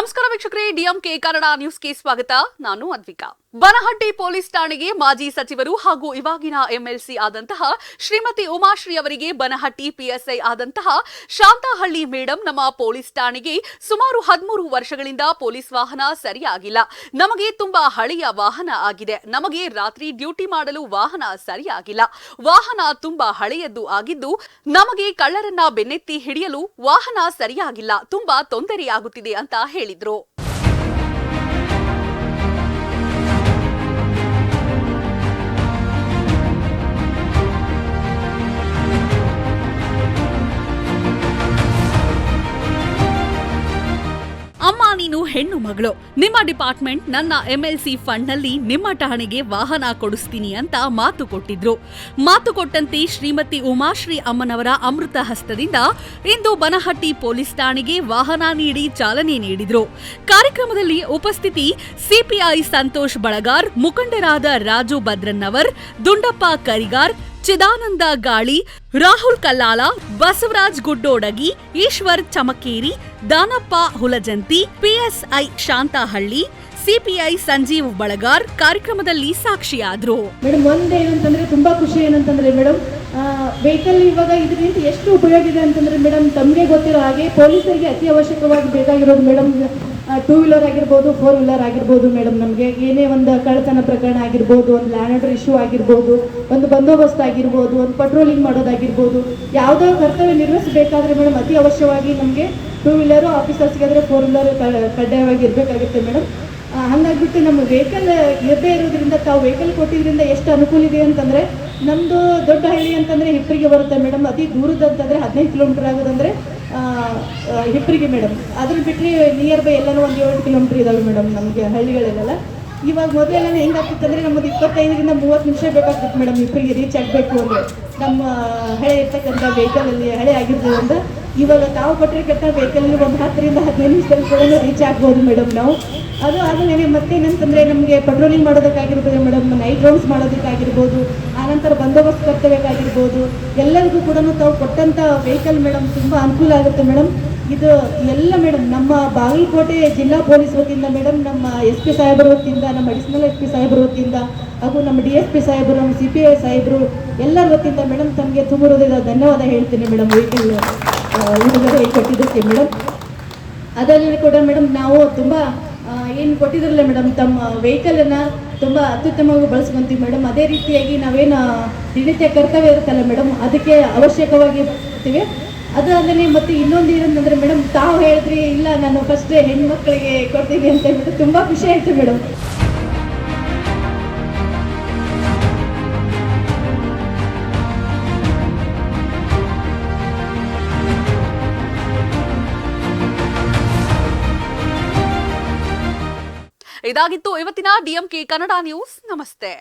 ನಮಸ್ಕಾರ ವೀಕ್ಷಕರೇ, ಡಿಎಂಕೆ ಕನ್ನಡ ನ್ಯೂಸ್ಗೆ ಸ್ವಾಗತ. ನಾನು ಅದ್ವಿಕಾ. ಬನಹಟ್ಟಿ ಪೊಲೀಸ್ ಠಾಣೆಗೆ ಮಾಜಿ ಸಚಿವರು ಹಾಗೂ ಇವಾಗಿನ ಎಂಎಲ್ಸಿ ಆದಂತಹ ಶ್ರೀಮತಿ ಉಮಾಶ್ರೀ ಅವರಿಗೆ ಬನಹಟ್ಟಿ ಪಿಎಸ್ಐ ಆದಂತಹ ಶಾಂತಹಳ್ಳಿ ಮೇಡಂ, ನಮ್ಮ ಪೊಲೀಸ್ ಠಾಣೆಗೆ ಸುಮಾರು 13 ವರ್ಷಗಳಿಂದ ಪೊಲೀಸ್ ವಾಹನ ಸರಿಯಾಗಿಲ್ಲ. ನಮಗೆ ತುಂಬಾ ಹಳೆಯ ವಾಹನ ಆಗಿದೆ. ನಮಗೆ ರಾತ್ರಿ ಡ್ಯೂಟಿ ಮಾಡಲು ವಾಹನ ಸರಿಯಾಗಿಲ್ಲ. ವಾಹನ ತುಂಬಾ ಹಳೆಯದ್ದು ಆಗಿದ್ದು ನಮಗೆ ಕಳ್ಳರನ್ನ ಬೆನ್ನತ್ತಿ ಹಿಡಿಯಲು ವಾಹನ ಸರಿಯಾಗಿಲ್ಲ. ತುಂಬಾ ತೊಂದರೆಯಾಗುತ್ತಿದೆ ಅಂತ ಹೇಳಿದ್ರು. ಅಮ್ಮ, ನೀನು ಹೆಣ್ಣು ಮಗಳು. ನಿಮ್ಮ ಡಿಪಾರ್ಟ್ಮೆಂಟ್ ನನ್ನ ಎಂಎಲ್ಸಿ ಫಂಡ್ ನಲ್ಲಿ ನಿಮ್ಮ ಠಾಣೆಗೆ ವಾಹನ ಕೊಡಿಸ್ತೀನಿ ಅಂತ ಮಾತು ಕೊಟ್ಟಿದ್ರು. ಮಾತು ಕೊಟ್ಟಂತೆ ಶ್ರೀಮತಿ ಉಮಾಶ್ರೀ ಅಮ್ಮನವರ ಅಮೃತ ಹಸ್ತದಿಂದ ಇಂದು ಬನಹಟ್ಟಿ ಪೊಲೀಸ್ ಠಾಣೆಗೆ ವಾಹನ ನೀಡಿ ಚಾಲನೆ ನೀಡಿದ್ರು. ಕಾರ್ಯಕ್ರಮದಲ್ಲಿ ಉಪಸ್ಥಿತಿ ಸಿಪಿಐ ಸಂತೋಷ್ ಬಳಗಾರ್, ಮುಖಂಡರಾದ ರಾಜು ಭದ್ರನ್ನವರ್, ದುಂಡಪ್ಪ ಕರಿಗಾರ್, ಚಿದಾನಂದ ಗಾಳಿ, ರಾಹುಲ್ ಕಲ್ಲಾಲ, ಬಸವರಾಜ್ ಗುಡ್ಡೋಡಗಿ, ಈಶ್ವರ್ ಚಮಕೇರಿ, ದಾನಪ್ಪ ಹುಲಜಂತಿ, ಪಿಎಸ್ಐ ಶಾಂತಹಳ್ಳಿ, ಸಿಪಿಐ ಸಂಜೀವ್ ಬಳಗಾರ್ ಕಾರ್ಯಕ್ರಮದಲ್ಲಿ ಸಾಕ್ಷಿಯಾದ್ರು. ಮೇಡಮ್, ಒಂದೇನಂತಂದ್ರೆ ತುಂಬಾ ಖುಷಿ ಏನಂತಂದ್ರೆ ಮೇಡಮ್, ವೆಹಿಕಲ್ ಇವಾಗ ಇದರಿಂದ ಎಷ್ಟು ಉಪಯೋಗ ಇದೆ ಅಂತಂದ್ರೆ ಮೇಡಮ್, ತಮಗೆ ಗೊತ್ತಿರೋ ಹಾಗೆ ಪೊಲೀಸರಿಗೆ ಅತಿ ಅವಶ್ಯಕವಾಗಿ ಬೇಕಾಗಿರೋದು ಮೇಡಮ್, 2 ವೀಲರ್ ಆಗಿರ್ಬೋದು, 4 ವೀಲರ್ ಆಗಿರ್ಬೋದು ಮೇಡಮ್. ನಮಗೆ ಏನೇ ಒಂದು ಕಳ್ಳತನ ಪ್ರಕರಣ ಆಗಿರ್ಬೋದು, ಒಂದು ಲ್ಯಾಂಡ್ ಆರ್ಡರ್ ಇಶ್ಯೂ ಆಗಿರ್ಬೋದು, ಒಂದು ಬಂದೋಬಸ್ತ್ ಆಗಿರ್ಬೋದು, ಒಂದು ಪಟ್ರೋಲಿಂಗ್ ಮಾಡೋದಾಗಿರ್ಬೋದು, ಯಾವುದೋ ಕರ್ತವ್ಯ ನಿರ್ವಹಿಸಬೇಕಾದ್ರೆ ಮೇಡಮ್ ಅತಿ ಅವಶ್ಯವಾಗಿ ನಮಗೆ 2 ವೀಲರು, ಆಫೀಸರ್ಸ್ಗೆ ಆದರೆ 4 ವೀಲರ್ ಕಡ್ಡಾಯವಾಗಿ ಇರಬೇಕಾಗುತ್ತೆ ಮೇಡಮ್. ಹಾಗಾಗ್ಬಿಟ್ಟು ನಮ್ಮ ವೆಹಿಕಲ್ ಇರದೇ ಇರೋದ್ರಿಂದ, ತಾವು ವೆಹಿಕಲ್ ಕೊಟ್ಟಿದ್ರಿಂದ ಎಷ್ಟು ಅನುಕೂಲ ಇದೆ ಅಂತಂದರೆ, ನಮ್ಮದು ದೊಡ್ಡ ಹಳ್ಳಿ ಅಂತಂದರೆ ಹಿಪ್ಪರಿಗೆ ಬರುತ್ತೆ ಮೇಡಮ್. ಅತಿ ದೂರದಂತಂದರೆ 15 ಕಿಲೋಮೀಟರ್ ಆಗೋದಂದರೆ ಹಿಪ್ಪರಿಗೆ ಮೇಡಮ್. ಅದ್ರ ಬಿಟ್ಟರೆ ನಿಯರ್ ಬೈ ಎಲ್ಲನೂ ಒಂದು 7 ಕಿಲೋಮೀಟರ್ ಇದ್ದಾವೆ ಮೇಡಮ್ ನಮಗೆ ಹಳ್ಳಿಗಳಲ್ಲೆಲ್ಲ. ಇವಾಗ ಮೊದಲೆಲ್ಲ ಹೆಂಗಾಗ್ತಿತ್ತು ಅಂದರೆ, ನಮ್ಮದು 25ರಿಂದ 30 ನಿಮಿಷ ಬೇಕಾಗ್ತಿತ್ತು ಮೇಡಮ್ ಹಿಪ್ಪರಿಗೆ ರೀಚ್ ಆಗಬೇಕು ಅಂದರೆ, ನಮ್ಮ ಹಳೆ ಇರ್ತಕ್ಕಂಥ ವೆಹಿಕಲಲ್ಲಿ ಹಳೆ ಆಗಿರೋದ್ರಿಂದ. ಇವಾಗ ತಾವು ಕೊಟ್ಟಿರ್ತಕ್ಕಂಥ ವೆಹಿಕಲಲ್ಲಿ ಒಂದು 10ರಿಂದ 15 ನಿಮಿಷದಲ್ಲಿ ಕೂಡ ರೀಚ್ ಆಗ್ಬೋದು ಮೇಡಮ್ ನಾವು. ಅದು ಆದಮೇಲೆ ಮತ್ತೇನಂತಂದರೆ, ನಮಗೆ ಪೆಟ್ರೋಲಿಂಗ್ ಮಾಡೋದಕ್ಕಾಗಿರ್ಬೋದು ಮೇಡಮ್, ನೈಟ್ ರೌಂಡ್ಸ್ ಮಾಡೋದಕ್ಕಾಗಿರ್ಬೋದು, ಆನಂತರ ಬಂದೋಬಸ್ತ್ ಕರ್ತವ್ಯಕ್ಕಾಗಿರ್ಬೋದು, ಎಲ್ಲರಿಗೂ ಕೂಡ ತಾವು ಕೊಟ್ಟಂಥ ವೆಹಿಕಲ್ ಮೇಡಮ್ ತುಂಬ ಅನುಕೂಲ ಆಗುತ್ತೆ ಮೇಡಮ್. ಇದು ಎಲ್ಲ ಮೇಡಮ್ ನಮ್ಮ ಬಾಗಲಕೋಟೆ ಜಿಲ್ಲಾ ಪೊಲೀಸ್ ವತಿಯಿಂದ ಮೇಡಮ್, ನಮ್ಮ SP ಸಾಹೇಬರ ವತಿಯಿಂದ, ನಮ್ಮ ಅಡಿಷನಲ್ SP ಸಾಹೇಬರ ವತಿಯಿಂದ, ಹಾಗೂ ನಮ್ಮ DSP ಸಾಹೇಬರು, ನಮ್ಮ CPI ಸಾಹೇಬರು ಎಲ್ಲರ ವತಿಯಿಂದ ಮೇಡಮ್ ತಮಗೆ ತುಂಬ ಹೃದಯದ ಧನ್ಯವಾದ ಹೇಳ್ತೀನಿ ಮೇಡಮ್, ವೆಹಿಕಲ್ ಉಡುಗೊರೆ ಕೊಟ್ಟಿದ್ದಕ್ಕೆ ಮೇಡಮ್. ಅದರಲ್ಲಿ ಕೂಡ ಮೇಡಮ್ ನಾವು ತುಂಬ ಏನು ಕೊಟ್ಟಿದ್ರಲ್ಲ ಮೇಡಮ್, ತಮ್ಮ ವೆಹಿಕಲನ್ನು ತುಂಬ ಅತ್ಯುತ್ತಮವಾಗಿ ಬಳಸ್ಕೊಂತೀವಿ ಮೇಡಮ್. ಅದೇ ರೀತಿಯಾಗಿ ನಾವೇನು ದಿನನಿತ್ಯ ಕರ್ತವ್ಯ ಇರುತ್ತಲ್ಲ ಮೇಡಮ್, ಅದಕ್ಕೆ ಅವಶ್ಯಕವಾಗಿ ಇರ್ತೀವಿ. ಅದು ಅಲ್ಲದೆ ಮತ್ತೆ ಇನ್ನೊಂದು ಏನಂತಂದರೆ ಮೇಡಮ್, ತಾವು ಹೇಳಿದ್ರಿ ಇಲ್ಲ ನಾನು ಫಸ್ಟ್ ಹೆಣ್ಮಕ್ಳಿಗೆ ಕೊಡ್ತೀನಿ ಅಂತ ಹೇಳ್ಬಿಟ್ಟು ತುಂಬ ಖುಷಿ ಆಯಿತು ಮೇಡಮ್. ಇದಾಗಿತ್ತು ಇವತ್ತಿನ ಡಿಎಂಕೆ ಕನ್ನಡ ನ್ಯೂಸ್. ನಮಸ್ತೆ.